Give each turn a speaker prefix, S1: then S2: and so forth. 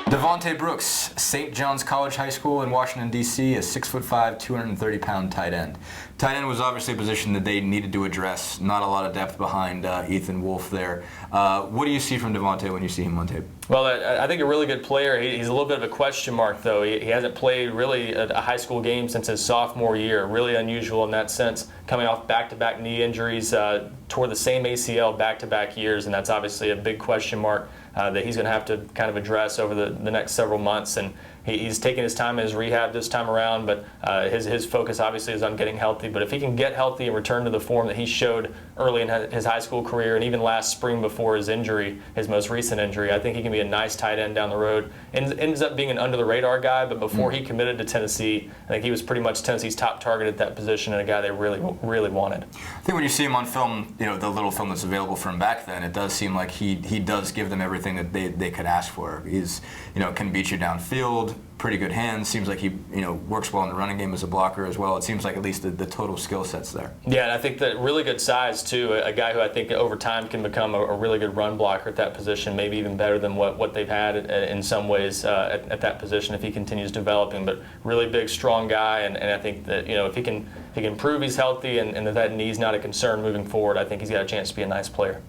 S1: Devante Brooks, St. John's College High School in Washington, D.C., a 6'5", 230-pound tight end. Tight end was obviously a position that they needed to address. Not a lot of depth behind Ethan Wolf there. What do you see from Devante when you see him on tape?
S2: Well, I think a really good player. He's a little bit of a question mark, though. He hasn't played really a high school game since his sophomore year. Really unusual in that sense, coming off back-to-back knee injuries, tore the same ACL back-to-back years, and that's obviously a big question mark that he's going to have to kind of address over the next several months. And he's taking his time in his rehab this time around, but his focus obviously is on getting healthy. But if he can get healthy and return to the form that he showed early in his high school career and even last spring before his injury, his most recent injury, I think he can be a nice tight end down the road. Ends up being an under-the-radar guy, but before he committed to Tennessee, I think he was pretty much Tennessee's top target at that position and a guy they really, really wanted.
S1: I think when you see him on film, the little film that's available for him back then, it does seem like he does give them everything that they could ask for. He's, can beat you downfield, pretty good hands. Seems like he, works well in the running game as a blocker as well. It seems like at least the total skill set's there. Yeah,
S2: and I think that really good size too. A guy who I think over time can become a really good run blocker at that position, maybe even better than what they've had in some ways at that position if he continues developing. But really big, strong guy, and I think that if he can prove he's healthy and that knee's not a concern moving forward, I think he's got a chance to be a nice player.